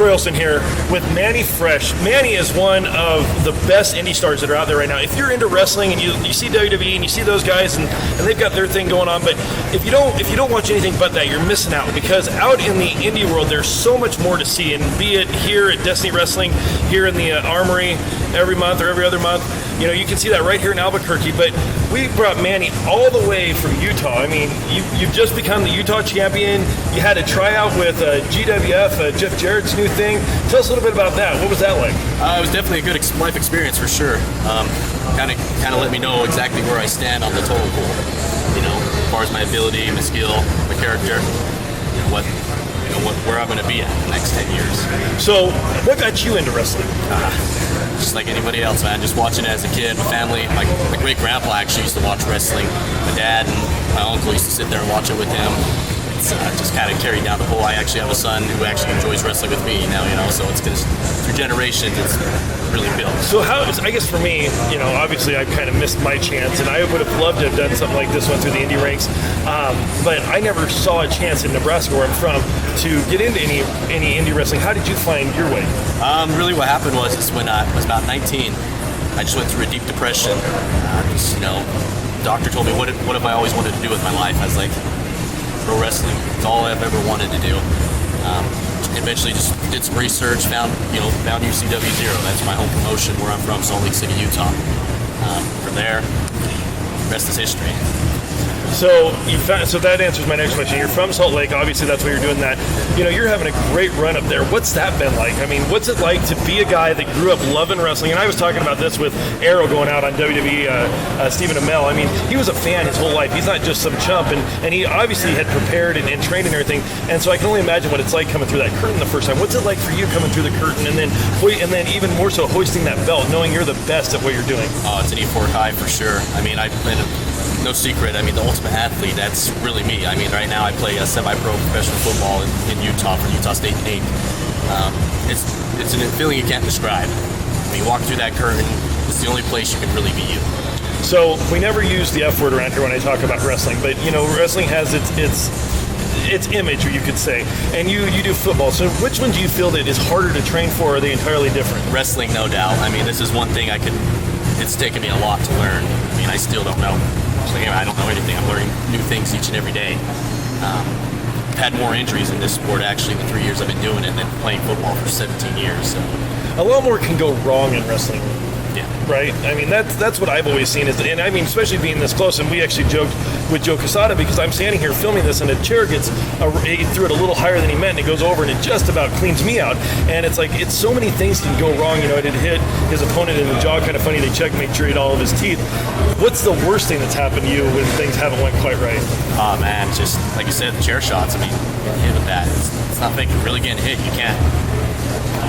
Troy Olson here with Manny Fresh. Manny is one of the best indie stars that are out there right now. If you're into wrestling and you see WWE and you see those guys and they've got their thing going on, but if you don't watch anything but that, you're missing out, because out in the indie world there's so much more to see. And be it here at Destiny Wrestling, here in the Armory every month or every other month, you know, you can see that right here in Albuquerque. But we brought Manny all the way from Utah. I mean, you've just become the Utah champion. You had a tryout with GWF, Jeff Jarrett's new thing. Tell us a little bit about that. What was that like? It was definitely a good life experience for sure. Kind of let me know exactly where I stand on the total pool. You know, as far as my ability, my skill, my character, where I'm going to be at the next 10 years. So, what got you into wrestling? Just like anybody else, man. Just watching it as a kid. My family, my great grandpa actually used to watch wrestling. My dad and my uncle used to sit there and watch it with him. It's just kind of carried down the whole. I actually have a son who actually enjoys wrestling with me now, you know, so it's through generations, it's really built. So I guess for me, you know, obviously I kind of missed my chance, and I would have loved to have done something like this one through the indie ranks, but I never saw a chance in Nebraska, where I'm from, to get into any indie wrestling. How did you find your way? Really what happened was when I was about 19, I just went through a deep depression. The doctor told me, what have I always wanted to do with my life? I was like, pro wrestling. It's all I've ever wanted to do. Eventually just did some research, found UCW Zero. That's my home promotion where I'm from, Salt Lake City, Utah. From there, the rest is history. So that answers my next question. You're from Salt Lake, obviously that's why you're doing that. You know, you're having a great run up there. What's that been like? I mean, what's it like to be a guy that grew up loving wrestling? And I was talking about this with Arrow going out on WWE, Stephen Amell. I mean, he was a fan his whole life. He's not just some chump, and he obviously had prepared and trained and everything. And so I can only imagine what it's like coming through that curtain the first time. What's it like for you coming through the curtain and then even more so hoisting that belt, knowing you're the best at what you're doing? Oh, it's an E4 high for sure. I mean, I've been no secret. I mean, the ultimate athlete, that's really me. I mean, right now I play a semi-pro professional football in Utah for Utah State Inc. It's a feeling you can't describe. When you walk through that curtain, it's the only place you can really be you. So we never use the F word around here when I talk about wrestling, but you know, wrestling has its image, or you could say, and you do football. So which one do you feel that is harder to train for, or are they entirely different? Wrestling, no doubt. I mean, this is one thing it's taken me a lot to learn. I mean, I still don't know. I don't know anything. I'm learning new things each and every day. I've had more injuries in this sport actually in the 3 years I've been doing it than playing football for 17 years. So. A lot more can go wrong in wrestling. Yeah. Right? I mean, that's what I've always seen. And I mean, especially being this close, and we actually joked with Joe Quesada, because I'm standing here filming this, and a chair he threw it a little higher than he meant, and it goes over, and it just about cleans me out. And it's like, so many things can go wrong. You know, it had hit his opponent in the jaw, kind of funny. They checked, made sure he had all of his teeth. What's the worst thing that's happened to you when things haven't went quite right? Oh, man, just like you said, the chair shots. I mean, getting hit with that. It's not like you're really getting hit. You can't.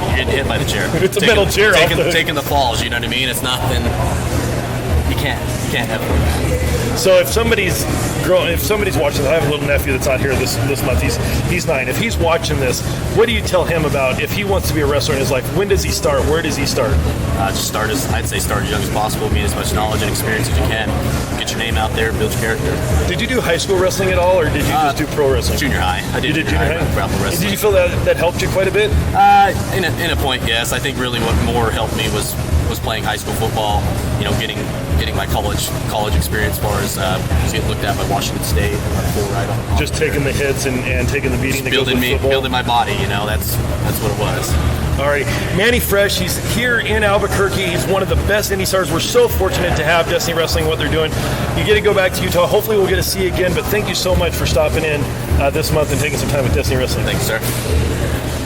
You're getting hit by the chair. It's a metal chair. Taking the falls, you know what I mean? It's nothing. You can't have it. So if somebody's watching, I have a little nephew that's out here this month. He's 9. If he's watching this, what do you tell him about if he wants to be a wrestler in his life? When does he start? Where does he start? Just I'd say start as young as possible. Gain as much knowledge and experience as you can. Get your name out there, build your character. Did you do high school wrestling at all, or did you just do pro wrestling? Junior high. I did junior high. Wrestling. Did you feel that helped you quite a bit? In a point, yes. I think really what more helped me was playing high school football. You know, getting my college experience as far as getting looked at by Washington State. Just taking the hits and taking the beating. Building my body. You know, that's what it was. All right, Manny Fresh, he's here in Albuquerque. He's one of the best indie stars. We're so fortunate to have Destiny Wrestling, what they're doing. You get to go back to Utah. Hopefully we'll get to see you again, but thank you so much for stopping in this month and taking some time with Destiny Wrestling. Thanks, sir.